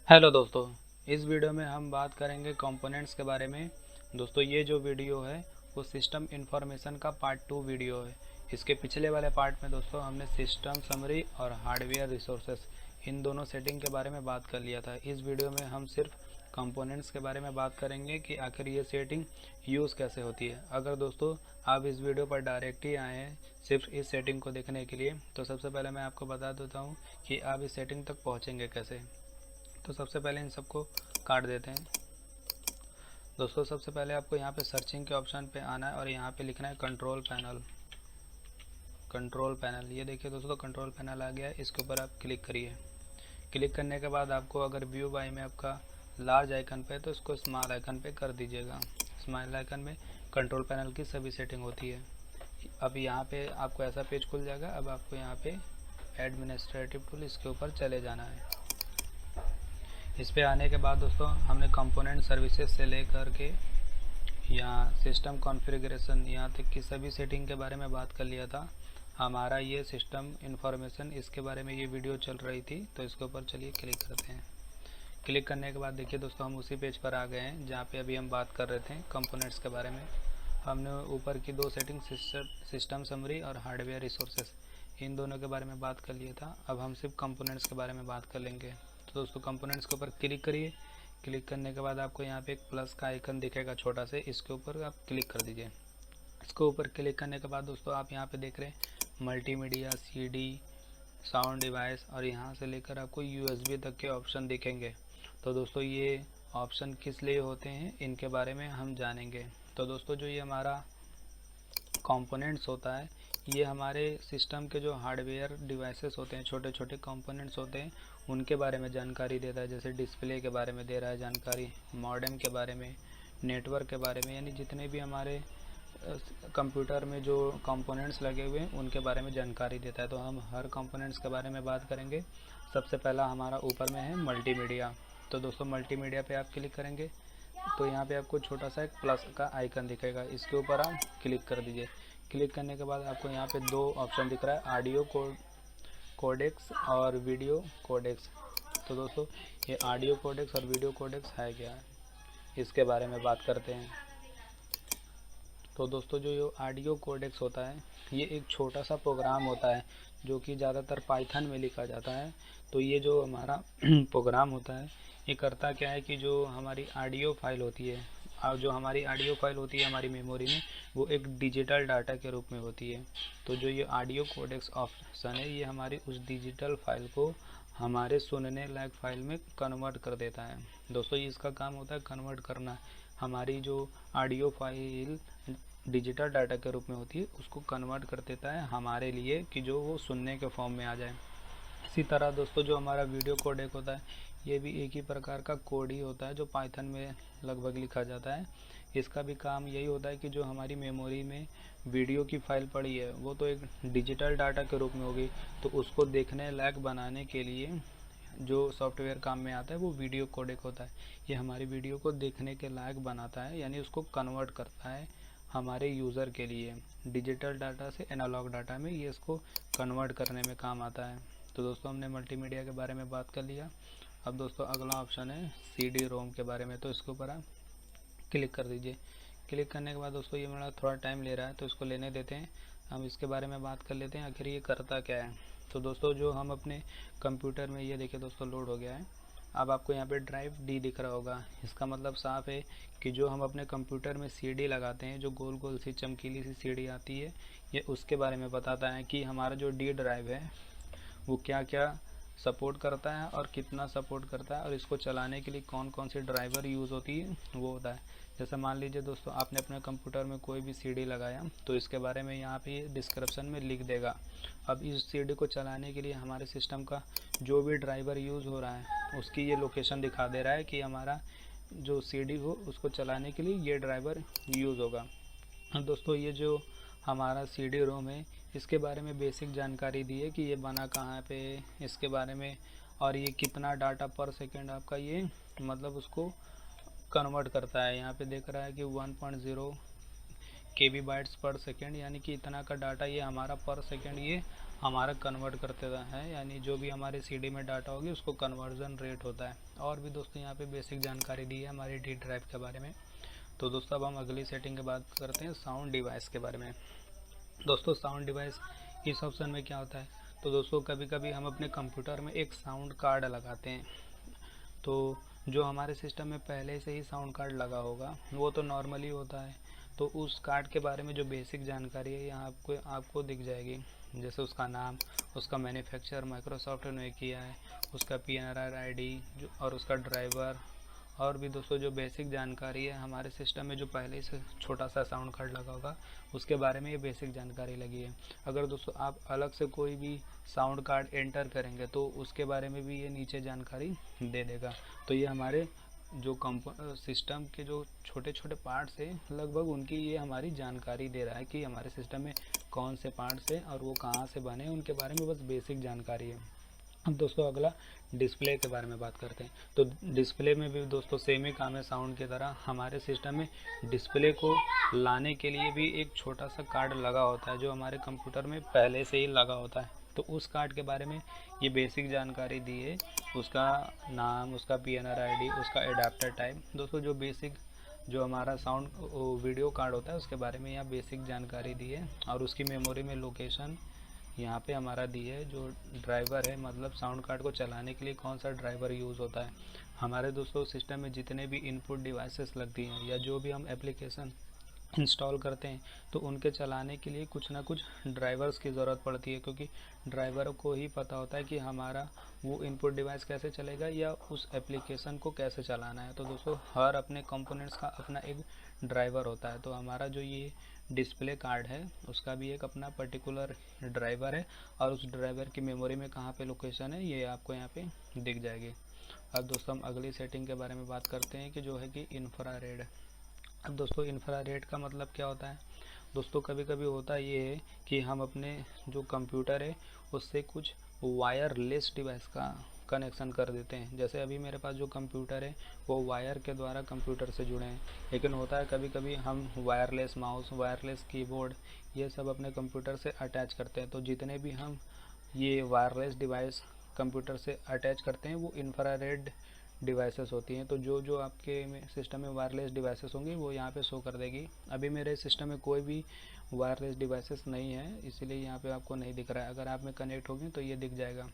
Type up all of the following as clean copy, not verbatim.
Hello दोस्तों, इस video में हम बात करेंगे कंपोनेंट्स के बारे में। दोस्तों ये जो वीडियो है वो सिस्टम इन्फॉर्मेशन का पार्ट 2 वीडियो है। इसके पिछले वाले पार्ट में दोस्तों हमने सिस्टम समरी और हार्डवेयर रिसोर्सेस इन दोनों सेटिंग के बारे में बात कर लिया था। इस वीडियो में हम सिर्फ कंपोनेंट्स के बारे में बात करेंगे कि आखिर ये सेटिंग यूज़ कैसे होती है। अगर दोस्तों आप इस वीडियो पर डायरेक्ट ही आए हैं सिर्फ इस सेटिंग को देखने के लिए, तो सबसे पहले मैं आपको बता देता हूँ कि आप इस सेटिंग तक पहुँचेंगे कैसे। तो सबसे पहले इन सबको काट देते हैं। दोस्तों सबसे पहले आपको यहाँ पे सर्चिंग के ऑप्शन पे आना है और यहाँ पे लिखना है कंट्रोल पैनल। कंट्रोल पैनल, ये देखिए दोस्तों कंट्रोल पैनल आ गया है। इसके ऊपर आप क्लिक करिए। क्लिक करने के बाद आपको अगर व्यू बाय में आपका लार्ज आइकन पे है तो इसको स्मॉल आइकन पे कर दीजिएगा। स्मॉल आइकन में कंट्रोल पैनल की सभी सेटिंग होती है। अब यहाँ पे आपको ऐसा पेज खुल जाएगा। अब आपको यहाँ पे एडमिनिस्ट्रेटिव टूल, इसके ऊपर चले जाना है। इस पे आने के बाद दोस्तों हमने कंपोनेंट सर्विसेज से लेकर के यहाँ सिस्टम कॉन्फ़िगरेशन यहाँ तक की सभी सेटिंग के बारे में बात कर लिया था। हमारा ये सिस्टम इन्फॉर्मेशन, इसके बारे में ये वीडियो चल रही थी। तो इसके ऊपर चलिए क्लिक करते हैं। क्लिक करने के बाद देखिए दोस्तों हम उसी पेज पर आ गए हैं जहाँ पे अभी हम बात कर रहे थे कंपोनेंट्स के बारे में। हमने ऊपर की दो सेटिंग सिस्टम समरी और हार्डवेयर रिसोर्सेस इन दोनों के बारे में बात कर लिया था। अब हम सिर्फ कंपोनेंट्स के बारे में बात कर लेंगे। तो दोस्तों कंपोनेंट्स के ऊपर क्लिक करिए। क्लिक करने के बाद आपको यहाँ पे एक प्लस का आइकन दिखेगा छोटा से, इसके ऊपर आप क्लिक कर दीजिए। इसके ऊपर क्लिक करने के बाद दोस्तों आप यहाँ पे देख रहे हैं मल्टीमीडिया, सीडी, साउंड डिवाइस और यहाँ से लेकर आपको यूएसबी तक के ऑप्शन दिखेंगे। तो दोस्तों ये ऑप्शन किस लिए होते हैं इनके बारे में हम जानेंगे। तो दोस्तों जो ये हमारा कंपोनेंट्स होता है, ये हमारे सिस्टम के जो हार्डवेयर डिवाइसेस होते हैं, छोटे छोटे कंपोनेंट्स होते हैं, उनके बारे में जानकारी देता है। जैसे डिस्प्ले के बारे में दे रहा है जानकारी, मॉडेम के बारे में, नेटवर्क के बारे में, यानी जितने भी हमारे कंप्यूटर में जो कंपोनेंट्स लगे हुए हैं उनके बारे में जानकारी देता है। तो हम हर कंपोनेंट्स के बारे में बात करेंगे। सबसे पहला हमारा ऊपर में है मल्टीमीडिया। तो दोस्तों मल्टीमीडिया पे आप क्लिक करेंगे तो यहाँ पे आपको छोटा सा एक प्लस का आइकन दिखेगा, इसके ऊपर आप क्लिक कर दीजिए। क्लिक करने के बाद आपको यहाँ पे दो ऑप्शन दिख रहा है, ऑडियो कोडेक्स और वीडियो कोडेक्स। तो दोस्तों ये ऑडियो कोडेक्स और वीडियो कोडेक्स है क्या, इसके बारे में बात करते हैं। तो दोस्तों जो ये ऑडियो कोडेक्स होता है ये एक छोटा सा प्रोग्राम होता है जो कि ज़्यादातर पाइथन में लिखा जाता है। तो ये जो हमारा प्रोग्राम होता है ये करता क्या है कि जो हमारी ऑडियो फाइल होती है और जो हमारी ऑडियो फाइल होती है हमारी मेमोरी में, वो एक डिजिटल डाटा के रूप में होती है। तो जो ये ऑडियो कोडेक्स ऑप्शन है ये हमारी उस डिजिटल फाइल को हमारे सुनने लायक फाइल में कन्वर्ट कर देता है। दोस्तों इसका काम होता है कन्वर्ट करना। हमारी जो ऑडियो फाइल डिजिटल डाटा के रूप में होती है उसको कन्वर्ट कर देता है हमारे लिए कि जो वो सुनने के फॉर्म में आ जाए। इसी तरह दोस्तों जो हमारा वीडियो कोडेक होता है ये भी एक ही प्रकार का कोड ही होता है जो पाइथन में लगभग लिखा जाता है। इसका भी काम यही होता है कि जो हमारी मेमोरी में वीडियो की फाइल पड़ी है वो तो एक डिजिटल डाटा के रूप में होगी, तो उसको देखने लायक बनाने के लिए जो सॉफ्टवेयर काम में आता है वो वीडियो कोडेक होता है। ये हमारी वीडियो को देखने के लायक बनाता है, यानी उसको कन्वर्ट करता है हमारे यूज़र के लिए। डिजिटल डाटा से एनालॉग डाटा में ये इसको कन्वर्ट करने में काम आता है। तो दोस्तों हमने मल्टीमीडिया के बारे में बात कर लिया। अब दोस्तों अगला ऑप्शन है सीडी रोम के बारे में। तो इसके ऊपर आप क्लिक कर दीजिए। क्लिक करने के बाद दोस्तों ये मेरा थोड़ा टाइम ले रहा है तो इसको लेने देते हैं। हम इसके बारे में बात कर लेते हैं आखिर ये करता क्या है। तो दोस्तों जो हम अपने कंप्यूटर में, ये देखिए दोस्तों लोड हो गया है। अब आपको यहाँ पे ड्राइव डी दिख रहा होगा। इसका मतलब साफ है कि जो हम अपने कंप्यूटर में सीडी लगाते हैं, जो गोल गोल सी चमकीली सी सीडी आती है, ये उसके बारे में बताता है कि हमारा जो डी ड्राइव है वो क्या क्या सपोर्ट करता है और कितना सपोर्ट करता है, और इसको चलाने के लिए कौन कौन सी ड्राइवर यूज़ होती है वो होता है। जैसे मान लीजिए दोस्तों आपने अपने कंप्यूटर में कोई भी सीडी लगाया तो इसके बारे में यहाँ पे डिस्क्रिप्शन में लिख देगा। अब इस सीडी को चलाने के लिए हमारे सिस्टम का जो भी ड्राइवर यूज़ हो रहा है उसकी ये लोकेशन दिखा दे रहा है कि हमारा जो सीडी हो उसको चलाने के लिए ये ड्राइवर यूज़ होगा। अब दोस्तों ये जो हमारा सीडी रोम है इसके बारे में बेसिक जानकारी दी है कि ये बना कहाँ पे, इसके बारे में, और ये कितना डाटा पर सेकंड आपका ये मतलब उसको कन्वर्ट करता है। यहाँ पे देख रहा है कि 1.0 KB बाइट्स पर सेकंड, यानी कि इतना का डाटा ये हमारा पर सेकंड ये हमारा कन्वर्ट करते हैं, यानी जो भी हमारे सीडी में डाटा होगी उसको कन्वर्जन रेट होता है। और भी दोस्तों यहाँ पे बेसिक जानकारी दी है हमारी डी ड्राइव के बारे में। तो दोस्तों अब हम अगली सेटिंग की बात करते हैं साउंड डिवाइस के बारे में। दोस्तों साउंड डिवाइस इस ऑप्शन में क्या होता है, तो दोस्तों कभी कभी हम अपने कंप्यूटर में एक साउंड कार्ड लगाते हैं, तो जो हमारे सिस्टम में पहले से ही साउंड कार्ड लगा होगा वो तो नॉर्मली होता है, तो उस कार्ड के बारे में जो बेसिक जानकारी है यहाँ आपको दिख जाएगी। जैसे उसका नाम, उसका मैन्युफैक्चर माइक्रोसॉफ्ट ने किया है, उसका PNR ID जो और उसका ड्राइवर, और भी दोस्तों जो बेसिक जानकारी है हमारे सिस्टम में जो पहले से छोटा सा साउंड कार्ड लगा होगा उसके बारे में ये बेसिक जानकारी लगी है। अगर दोस्तों आप अलग से कोई भी साउंड कार्ड एंटर करेंगे तो उसके बारे में भी ये नीचे जानकारी दे देगा। तो ये हमारे जो सिस्टम के जो छोटे छोटे पार्ट्स हैं लगभग उनकी ये हमारी जानकारी दे रहा है कि हमारे सिस्टम में कौन से पार्ट्स हैं और वो कहाँ से बने, उनके बारे में बस बेसिक जानकारी है। अब दोस्तों अगला डिस्प्ले के बारे में बात करते हैं। तो डिस्प्ले में भी दोस्तों सेम ही काम है साउंड की तरह। हमारे सिस्टम में डिस्प्ले को लाने के लिए भी एक छोटा सा कार्ड लगा होता है जो हमारे कंप्यूटर में पहले से ही लगा होता है। तो उस कार्ड के बारे में ये बेसिक जानकारी दी है, उसका नाम, उसका PNR ID, उसका एडाप्टर टाइप। दोस्तों जो बेसिक जो हमारा साउंड वीडियो कार्ड होता है उसके बारे में यहाँ बेसिक जानकारी दी है, और उसकी मेमोरी में लोकेशन यहाँ पे हमारा दी है। जो ड्राइवर है मतलब साउंड कार्ड को चलाने के लिए कौन सा ड्राइवर यूज़ होता है। हमारे दोस्तों सिस्टम में जितने भी इनपुट डिवाइसेस लगती हैं या जो भी हम एप्लीकेशन इंस्टॉल करते हैं तो उनके चलाने के लिए कुछ ना कुछ ड्राइवर्स की ज़रूरत पड़ती है, क्योंकि ड्राइवर को ही पता होता है कि हमारा वो इनपुट डिवाइस कैसे चलेगा या उस एप्लीकेशन को कैसे चलाना है। तो दोस्तों हर अपने कंपोनेंट्स का अपना एक ड्राइवर होता है। तो हमारा जो ये डिस्प्ले कार्ड है उसका भी एक अपना पर्टिकुलर ड्राइवर है, और उस ड्राइवर की मेमोरी में कहाँ पे लोकेशन है ये आपको यहाँ पे दिख जाएगी। अब दोस्तों हम अगली सेटिंग के बारे में बात करते हैं कि जो है कि इंफ्रारेड। अब दोस्तों इंफ्रारेड का मतलब क्या होता है। दोस्तों कभी कभी होता ये है कि हम अपने जो कंप्यूटर है उससे कुछ वायरलेस डिवाइस का कनेक्शन कर देते हैं। जैसे अभी मेरे पास जो कंप्यूटर है वो वायर के द्वारा कंप्यूटर से जुड़े हैं, लेकिन होता है कभी कभी हम वायरलेस माउस, वायरलेस कीबोर्ड ये सब अपने कंप्यूटर से अटैच करते हैं। तो जितने भी हम ये वायरलेस डिवाइस कंप्यूटर से अटैच करते हैं वो इंफ्रारेड डिवाइसेस होती हैं। तो जो जो आपके सिस्टम में वायरलेस डिवाइसेस होंगी वो यहाँ पे शो कर देगी। अभी मेरे सिस्टम में कोई भी वायरलेस डिवाइसेस नहीं है, इसीलिए यहाँ पे आपको नहीं दिख रहा है। अगर आप में कनेक्ट होगी तो ये दिख जाएगा।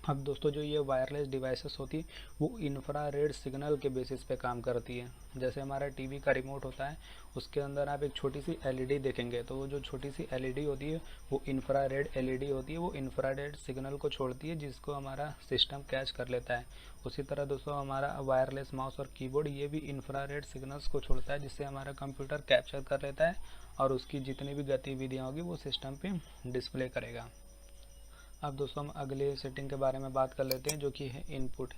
अब दोस्तों जो ये वायरलेस डिवाइसेस होती है वो इंफ्रारेड सिग्नल के बेसिस पे काम करती है। जैसे हमारा टीवी का रिमोट होता है उसके अंदर आप एक छोटी सी LED देखेंगे, तो वो जो छोटी सी LED होती है वो इंफ्रारेड LED होती है। वो इंफ्रारेड सिग्नल को छोड़ती है जिसको हमारा सिस्टम कैच कर लेता है। उसी तरह दोस्तों हमारा वायरलेस माउस और कीबोर्ड ये भी इंफ्रारेड सिग्नल्स को छोड़ता है, जिससे हमारा कंप्यूटर कैप्चर कर लेता है और उसकी जितनी भी गतिविधियाँ होगी वो सिस्टम पे डिस्प्ले करेगा। अब दोस्तों हम अगले सेटिंग के बारे में बात कर लेते हैं जो कि है इनपुट।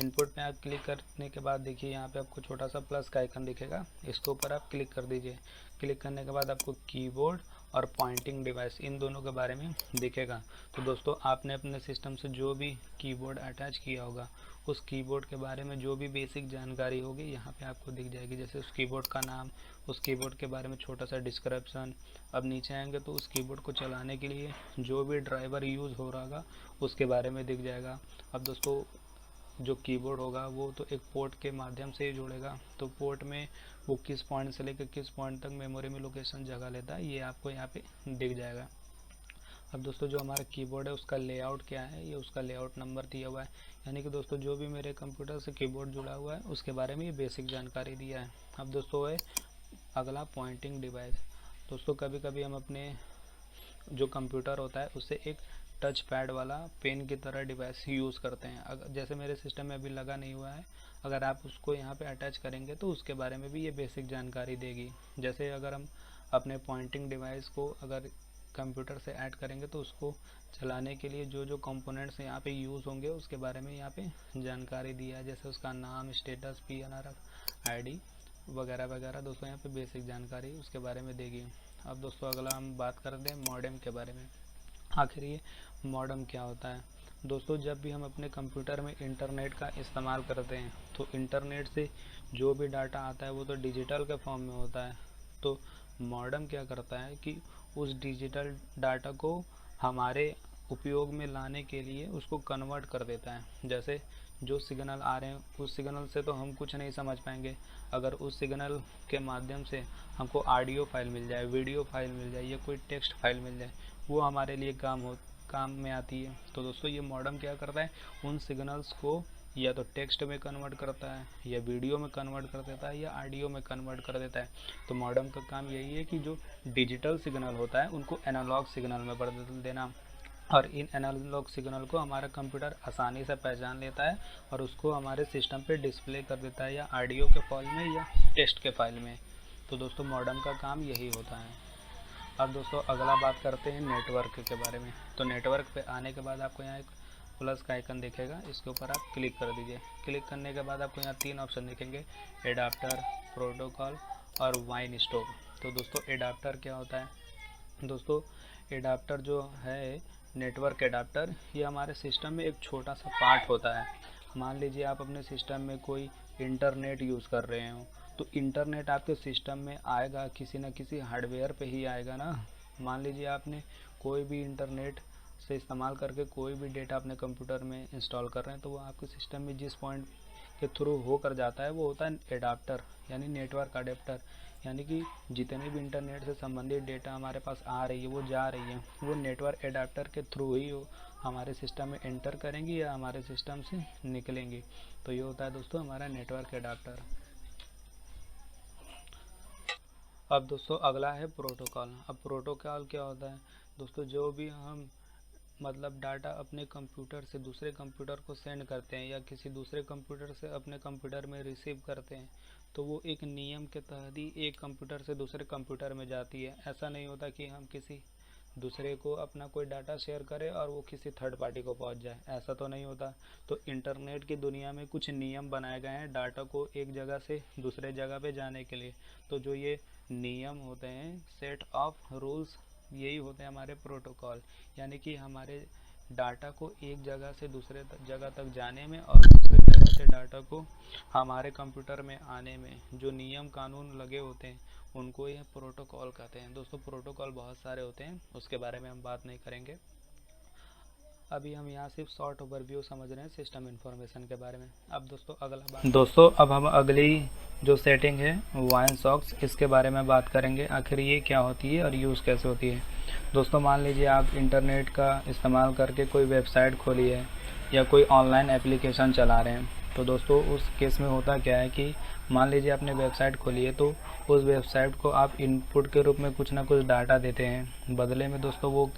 इनपुट में आप क्लिक करने के बाद देखिए यहाँ पे आपको छोटा सा प्लस का आइकन दिखेगा, इसके ऊपर आप क्लिक कर दीजिए। क्लिक करने के बाद आपको कीबोर्ड और पॉइंटिंग डिवाइस इन दोनों के बारे में दिखेगा। तो दोस्तों आपने अपने सिस्टम से जो भी कीबोर्ड अटैच किया होगा उस कीबोर्ड के बारे में जो भी बेसिक जानकारी होगी यहाँ पे आपको दिख जाएगी। जैसे उस कीबोर्ड का नाम, उस कीबोर्ड के बारे में छोटा सा डिस्क्रिप्शन। अब नीचे आएंगे तो उस कीबोर्ड को चलाने के लिए जो भी ड्राइवर यूज़ हो रहा होगा उसके बारे में दिख जाएगा। अब दोस्तों जो कीबोर्ड होगा वो तो एक पोर्ट के माध्यम से ही जुड़ेगा, तो पोर्ट में वो किस पॉइंट से लेकर किस पॉइंट तक मेमोरी में लोकेशन जगह लेता है ये आपको यहाँ पे दिख जाएगा। अब दोस्तों जो हमारा कीबोर्ड है उसका लेआउट क्या है, ये उसका लेआउट नंबर दिया हुआ है। यानी कि दोस्तों जो भी मेरे कंप्यूटर से कीबोर्ड जुड़ा हुआ है उसके बारे में ये बेसिक जानकारी दिया है। अब दोस्तों है अगला पॉइंटिंग डिवाइस। दोस्तों कभी कभी हम अपने जो कंप्यूटर होता है उससे एक टच पैड वाला पेन की तरह डिवाइस यूज़ करते हैं। अगर जैसे मेरे सिस्टम में अभी लगा नहीं हुआ है, अगर आप उसको यहाँ पे अटैच करेंगे तो उसके बारे में भी ये बेसिक जानकारी देगी। जैसे अगर हम अपने पॉइंटिंग डिवाइस को अगर कंप्यूटर से ऐड करेंगे तो उसको चलाने के लिए जो जो कंपोनेंट्स यहाँ पे यूज़ होंगे उसके बारे में यहाँ पे जानकारी दिया है। जैसे उसका नाम, स्टेटस, PNR ID वगैरह वगैरह दोस्तों यहाँ पे बेसिक जानकारी उसके बारे में देगी। अब दोस्तों अगला हम बात करते हैं मॉडेम के बारे में। आखिर ये मॉडेम क्या होता है। दोस्तों जब भी हम अपने कंप्यूटर में इंटरनेट का इस्तेमाल करते हैं तो इंटरनेट से जो भी डाटा आता है वो तो डिजिटल के फॉर्म में होता है। तो मॉडेम क्या करता है कि उस डिजिटल डाटा को हमारे उपयोग में लाने के लिए उसको कन्वर्ट कर देता है। जैसे जो सिग्नल आ रहे हैं उस सिग्नल से तो हम कुछ नहीं समझ पाएंगे, अगर उस सिग्नल के माध्यम से हमको ऑडियो फाइल मिल जाए, वीडियो फाइल मिल जाए या कोई टेक्स्ट फाइल मिल जाए, वो हमारे लिए काम में आती है। तो दोस्तों ये मॉडेम क्या करता है, उन सिग्नल्स को या तो टेक्स्ट में कन्वर्ट करता है या वीडियो में कन्वर्ट कर देता है या ऑडियो में कन्वर्ट कर देता है। तो मॉडेम का काम यही है कि जो डिजिटल सिग्नल होता है उनको एनालॉग सिग्नल में बदल देना, और इन एनालॉग सिग्नल को हमारा कंप्यूटर आसानी से पहचान लेता है और उसको हमारे सिस्टम पे डिस्प्ले कर देता है, या ऑडियो के फाइल में या टेक्स्ट के फाइल में। तो दोस्तों मॉडेम का काम यही होता है। अब दोस्तों अगला बात करते हैं नेटवर्क के बारे में। तो नेटवर्क पे आने के बाद आपको यहाँ एक प्लस का आइकन दिखेगा, इसके ऊपर आप क्लिक कर दीजिए। क्लिक करने के बाद आपको यहाँ 3 ऑप्शन दिखेंगे, एडाप्टर, प्रोटोकॉल और वाइन स्टॉप। तो दोस्तों एडाप्टर क्या होता है, दोस्तों एडाप्टर जो है नेटवर्क एडाप्टर, ये हमारे सिस्टम में एक छोटा सा पार्ट होता है। मान लीजिए आप अपने सिस्टम में कोई इंटरनेट यूज़ कर रहे हो, तो इंटरनेट आपके सिस्टम में आएगा किसी न किसी हार्डवेयर पे ही आएगा ना। मान लीजिए आपने कोई भी इंटरनेट से इस्तेमाल करके कोई भी डेटा अपने कंप्यूटर में इंस्टॉल कर रहे हैं, तो वो आपके सिस्टम में जिस पॉइंट के थ्रू होकर जाता है वो होता है एडाप्टर, यानी नेटवर्क अडेप्टर। यानी कि जितने भी इंटरनेट से संबंधित डेटा हमारे पास आ रही है, वो जा रही है, वो नेटवर्क एडाप्टर के थ्रू ही हमारे सिस्टम में एंटर करेंगी या हमारे सिस्टम से निकलेंगी। तो ये होता है दोस्तों हमारा नेटवर्क एडाप्टर। अब दोस्तों अगला है प्रोटोकॉल। अब प्रोटोकॉल क्या होता है, दोस्तों जो भी हम मतलब डाटा अपने कंप्यूटर से दूसरे कंप्यूटर को सेंड करते हैं या किसी दूसरे कंप्यूटर से अपने कंप्यूटर में रिसीव करते हैं, तो वो एक नियम के तहत ही एक कंप्यूटर से दूसरे कंप्यूटर में जाती है। ऐसा नहीं होता कि हम किसी दूसरे को अपना कोई डाटा शेयर करें और वो किसी थर्ड पार्टी को पहुंच जाए, ऐसा तो नहीं होता। तो इंटरनेट की दुनिया में कुछ नियम बनाए गए हैं डाटा को एक जगह से दूसरे जगह पे जाने के लिए। तो जो ये नियम होते हैं, सेट ऑफ रूल्स, यही होते हैं हमारे प्रोटोकॉल। यानी कि हमारे डाटा को एक जगह से दूसरे जगह तक जाने में और दूसरे जगह से डाटा को हमारे कंप्यूटर में आने में जो नियम कानून लगे होते हैं उनको यह प्रोटोकॉल कहते हैं। दोस्तों प्रोटोकॉल बहुत सारे होते हैं, उसके बारे में हम बात नहीं करेंगे। अभी हम यहाँ सिर्फ शॉर्ट ओवरव्यू समझ रहे हैं सिस्टम इन्फॉर्मेशन के बारे में। अब दोस्तों अगला बात, दोस्तों अब हम अगली जो सेटिंग है वाइन सॉक्स, इसके बारे में बात करेंगे। आखिर ये क्या होती है और यूज़ कैसे होती है। दोस्तों मान लीजिए आप इंटरनेट का इस्तेमाल करके कोई वेबसाइट खोली है या कोई ऑनलाइन एप्लीकेशन चला रहे हैं। तो दोस्तों उस केस में होता क्या है कि मान लीजिए आपने वेबसाइट खोली है, तो उस वेबसाइट को आप इनपुट के रूप में कुछ ना कुछ डाटा देते हैं। बदले में दोस्तों वो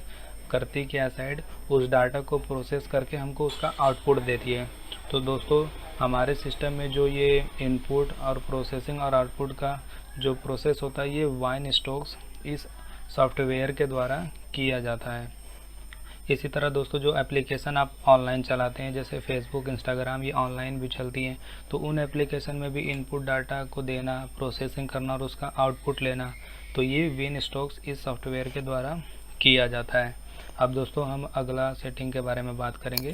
करती क्या साइड, उस डाटा को प्रोसेस करके हमको उसका आउटपुट देती है। तो दोस्तों हमारे सिस्टम में जो ये इनपुट और प्रोसेसिंग और आउटपुट का जो प्रोसेस होता है, ये वाइन स्टॉक्स इस सॉफ्टवेयर के द्वारा किया जाता है। इसी तरह दोस्तों जो एप्लीकेशन आप ऑनलाइन चलाते हैं, जैसे फेसबुक, इंस्टाग्राम, ये ऑनलाइन भी चलती हैं, तो उन एप्लीकेशन में भी इनपुट डाटा को देना, प्रोसेसिंग करना और उसका आउटपुट लेना, तो ये वाइन स्टॉक्स इस सॉफ्टवेयर के द्वारा किया जाता है। अब दोस्तों हम अगला सेटिंग के बारे में बात करेंगे,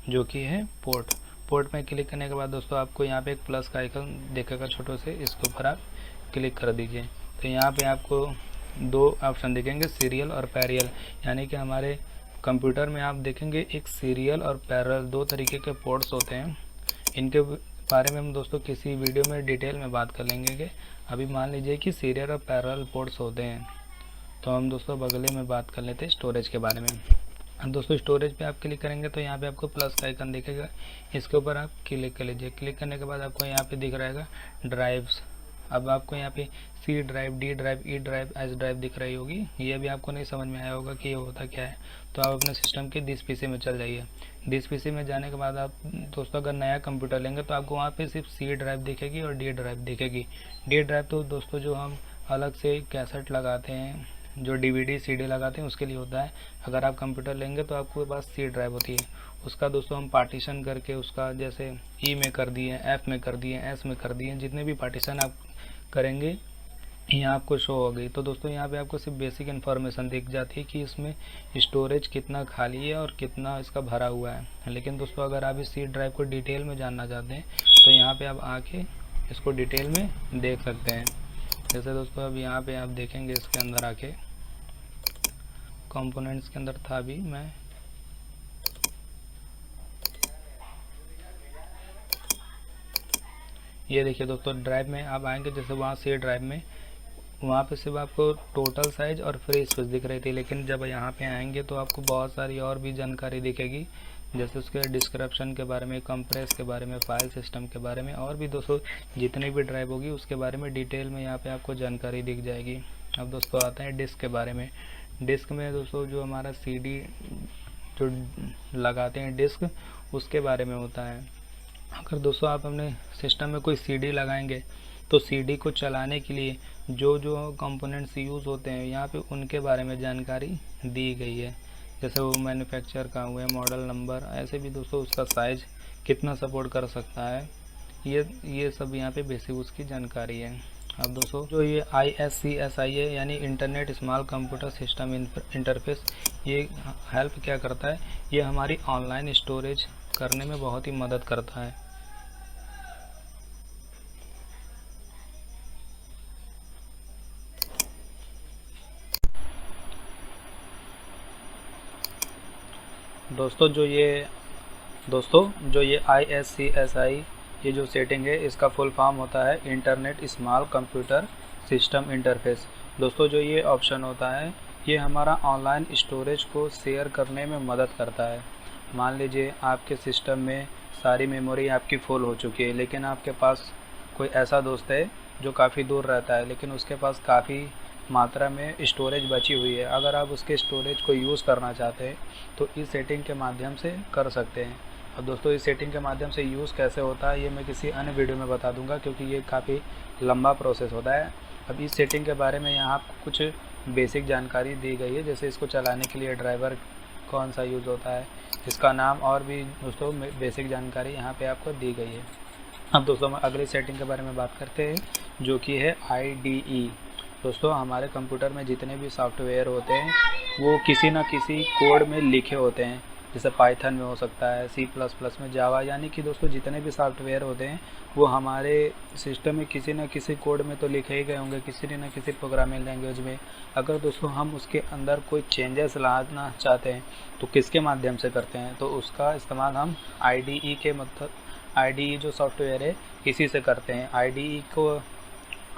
जो कि है पोर्ट। पोर्ट में क्लिक करने के बाद दोस्तों आपको यहाँ पे एक प्लस का आइकन दिखेगा छोटे से, इसके ऊपर आप क्लिक कर दीजिए। तो यहाँ पे आपको 2 ऑप्शन दिखेंगे, सीरियल और पैरेलल। यानी कि हमारे कंप्यूटर में आप देखेंगे एक सीरियल और पैरेलल 2 तरीके के पोर्ट्स होते हैं। इनके बारे में हम दोस्तों किसी वीडियो में डिटेल में बात कर लेंगे कि अभी मान लीजिए कि सीरियल और पैरेलल पोर्ट्स होते हैं। तो हम दोस्तों बगले में बात कर लेते हैं स्टोरेज के बारे में। अब दोस्तों स्टोरेज पे आप क्लिक करेंगे तो यहाँ पे आपको प्लस का आइकन दिखेगा, इसके ऊपर आप क्लिक कर लीजिए। क्लिक करने के बाद आपको यहाँ पे दिख रहेगा ड्राइव्स। अब आपको यहाँ पे C drive, D drive, E drive, S drive दिख रही होगी। ये भी आपको नहीं समझ में आया होगा कि ये होता क्या है, तो आप अपने सिस्टम के दिस पीसी में चल जाइए। दिस पीसी में जाने के बाद आप दोस्तों अगर नया कंप्यूटर लेंगे तो आपको वहाँ पे सिर्फ सी ड्राइव दिखेगी और डी ड्राइव दिखेगी। डी ड्राइव तो दोस्तों जो हम अलग से कैसेट लगाते हैं, जो DVD CD लगाते हैं, उसके लिए होता है। अगर आप कंप्यूटर लेंगे तो आपके पास सी ड्राइव होती है, उसका दोस्तों हम पार्टीशन करके उसका जैसे ई में कर दिए, एफ में कर दिए, एस में कर दिए, जितने भी पार्टीशन आप करेंगे यहाँ आपको शो हो गई। तो दोस्तों यहाँ पे आपको सिर्फ बेसिक इन्फॉर्मेशन दिख जाती है कि इसमें स्टोरेज कितना खाली है और कितना इसका भरा हुआ है। लेकिन दोस्तों अगर आप इस सी ड्राइव को डिटेल में जानना चाहते हैं तो यहाँ पे आप आके इसको डिटेल में देख सकते हैं। जैसे दोस्तों अब यहाँ पे आप देखेंगे इसके अंदर आके कंपोनेंट्स के अंदर था, अभी मैं ये देखिए दोस्तों, ड्राइव में आप आएंगे, जैसे वहाँ सी ड्राइव में वहाँ पे सिर्फ आपको टोटल साइज़ और फ्री स्पेस दिख रही थी, लेकिन जब यहाँ पे आएंगे तो आपको बहुत सारी और भी जानकारी दिखेगी, जैसे उसके डिस्क्रिप्शन के बारे में, कंप्रेस के बारे में, फाइल सिस्टम के बारे में, और भी दोस्तों जितनी भी ड्राइव होगी उसके बारे में डिटेल में यहाँ पे आपको जानकारी दिख जाएगी। अब दोस्तों आते हैं डिस्क के बारे में। डिस्क में दोस्तों जो हमारा CD जो लगाते हैं डिस्क, उसके बारे में होता है। अगर दोस्तों आप अपने सिस्टम में कोई CD लगाएंगे तो CD को चलाने के लिए जो जो कंपोनेंट्स यूज़ होते हैं यहाँ पे उनके बारे में जानकारी दी गई है, जैसे वो मैन्युफैक्चर कहाँ हुआ है, मॉडल नंबर, ऐसे भी दोस्तों उसका साइज़ कितना सपोर्ट कर सकता है, ये सब यहाँ पे बेसिक उसकी जानकारी है। अब दोस्तों जो ये ISCSI है, यानी internet small computer system interface, ये हेल्प क्या करता है, ये हमारी ऑनलाइन स्टोरेज करने में बहुत ही मदद करता है। दोस्तों जो ये ISCSI ये जो सेटिंग है, इसका फुल फॉर्म होता है internet small computer system interface. दोस्तों जो ये ऑप्शन होता है, ये हमारा ऑनलाइन स्टोरेज को शेयर करने में मदद करता है। मान लीजिए आपके सिस्टम में सारी मेमोरी आपकी फुल हो चुकी है, लेकिन आपके पास कोई ऐसा दोस्त है जो काफ़ी दूर रहता है, लेकिन उसके पास काफ़ी मात्रा में स्टोरेज बची हुई है। अगर आप उसके स्टोरेज को यूज़ करना चाहते हैं तो इस सेटिंग के माध्यम से कर सकते हैं। अब दोस्तों इस सेटिंग के माध्यम से यूज़ कैसे होता है ये मैं किसी अन्य वीडियो में बता दूंगा, क्योंकि ये काफ़ी लंबा प्रोसेस होता है। अब इस सेटिंग के बारे में यहाँ कुछ बेसिक जानकारी दी गई है, जैसे इसको चलाने के लिए ड्राइवर कौन सा यूज़ होता है, इसका नाम, और भी दोस्तों बेसिक जानकारी यहाँ पर आपको दी गई है। अब दोस्तों हम अगली सेटिंग के बारे में बात करते हैं, जो कि है IDE। दोस्तों हमारे कंप्यूटर में जितने भी सॉफ्टवेयर होते हैं वो किसी न किसी कोड में लिखे होते हैं, जैसे पाइथन में हो सकता है, C++ में, जावा, यानी कि दोस्तों जितने भी सॉफ्टवेयर होते हैं वो हमारे सिस्टम में किसी न किसी कोड में तो लिखे ही गए होंगे, किसी न किसी प्रोग्रामिंग लैंग्वेज में। अगर दोस्तों हम उसके अंदर कोई चेंजेस लाना चाहते हैं तो किसके माध्यम से करते हैं, तो उसका इस्तेमाल हम IDE के मतलब IDE जो सॉफ्टवेयर है इसी से करते हैं। IDE को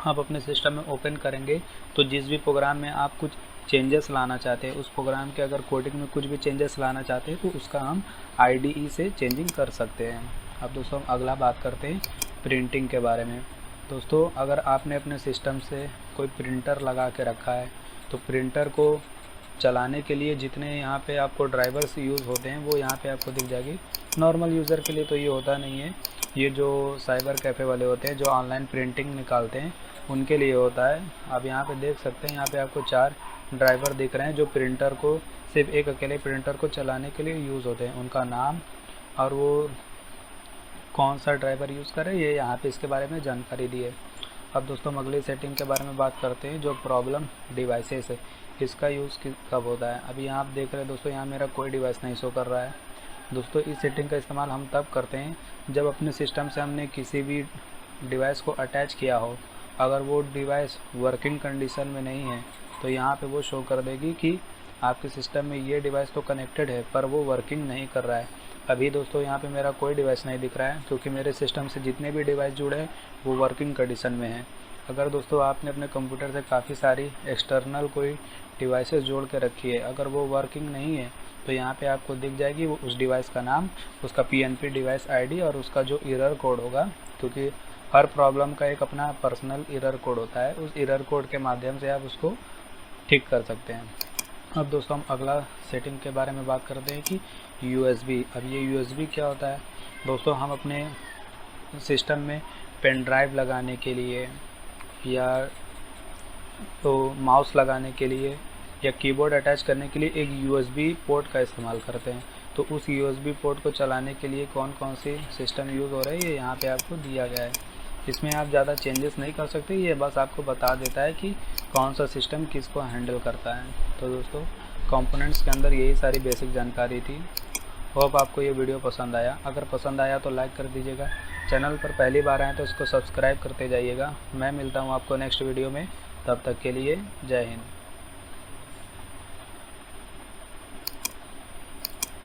आप अपने सिस्टम में ओपन करेंगे तो जिस भी प्रोग्राम में आप कुछ चेंजेस लाना चाहते हैं, उस प्रोग्राम के अगर कोडिंग में कुछ भी चेंजेस लाना चाहते हैं तो उसका हम IDE से चेंजिंग कर सकते हैं। अब दोस्तों हम अगला बात करते हैं प्रिंटिंग के बारे में। दोस्तों अगर आपने अपने सिस्टम से कोई प्रिंटर लगा के रखा है तो प्रिंटर को चलाने के लिए जितने यहाँ पे आपको ड्राइवर्स यूज़ होते हैं वो यहाँ पे आपको दिख जाएगी। नॉर्मल यूज़र के लिए तो ये होता नहीं है, ये जो साइबर कैफ़े वाले होते हैं जो ऑनलाइन प्रिंटिंग निकालते हैं उनके लिए होता है। आप यहाँ पे देख सकते हैं, यहाँ पे आपको 4 ड्राइवर दिख रहे हैं जो प्रिंटर को, सिर्फ एक अकेले प्रिंटर को चलाने के लिए यूज़ होते हैं। उनका नाम और वो कौन सा ड्राइवर यूज़ करें ये यहाँ पे इसके बारे में जानकारी दी है। अब दोस्तों हम अगली सेटिंग के बारे में बात करते हैं, जो प्रॉब्लम डिवाइसेस है, इसका यूज़ कब होता है। अभी यहाँ आप देख रहे हैं दोस्तों, यहाँ मेरा कोई डिवाइस नहीं शो कर रहा है। दोस्तों इस सेटिंग का इस्तेमाल हम तब करते हैं जब अपने सिस्टम से हमने किसी भी डिवाइस को अटैच किया हो, अगर वो डिवाइस वर्किंग कंडीशन में नहीं है तो यहाँ पे वो शो कर देगी कि आपके सिस्टम में ये डिवाइस तो कनेक्टेड है पर वो वर्किंग नहीं कर रहा है। अभी दोस्तों यहाँ पे मेरा कोई डिवाइस नहीं दिख रहा है, क्योंकि मेरे सिस्टम से जितने भी डिवाइस जुड़े हैं वो वर्किंग कंडीशन में हैं। अगर दोस्तों आपने अपने कंप्यूटर से काफ़ी सारी एक्सटर्नल कोई डिवाइसेस जोड़ के रखी है, अगर वो वर्किंग नहीं है तो यहाँ पे आपको दिख जाएगी वो उस डिवाइस का नाम, उसका PNP डिवाइस ID और उसका जो एरर कोड होगा, क्योंकि हर प्रॉब्लम का एक अपना पर्सनल एरर कोड होता है। उस एरर कोड के माध्यम से आप उसको ठीक कर सकते हैं। अब दोस्तों हम अगला सेटिंग के बारे में बात करते हैं कि USB। अब ये USB क्या होता है दोस्तों, हम अपने सिस्टम में पेन ड्राइव लगाने के लिए या तो माउस लगाने के लिए या कीबोर्ड अटैच करने के लिए एक USB पोर्ट का इस्तेमाल करते हैं। तो उस USB पोर्ट को चलाने के लिए कौन कौन सी सिस्टम यूज़ हो रहा है ये यहाँ पे आपको दिया गया है। इसमें आप ज़्यादा चेंजेस नहीं कर सकते, ये बस आपको बता देता है कि कौन सा सिस्टम किसको हैंडल करता है। तो दोस्तों कंपोनेंट्स के अंदर यही सारी बेसिक जानकारी थी। होप आपको ये वीडियो पसंद आया। अगर पसंद आया तो लाइक कर दीजिएगा। चैनल पर पहली बार आए तो इसको सब्सक्राइब करते जाइएगा। मैं मिलता हूँ आपको नेक्स्ट वीडियो में, तब तक के लिए जय हिंद।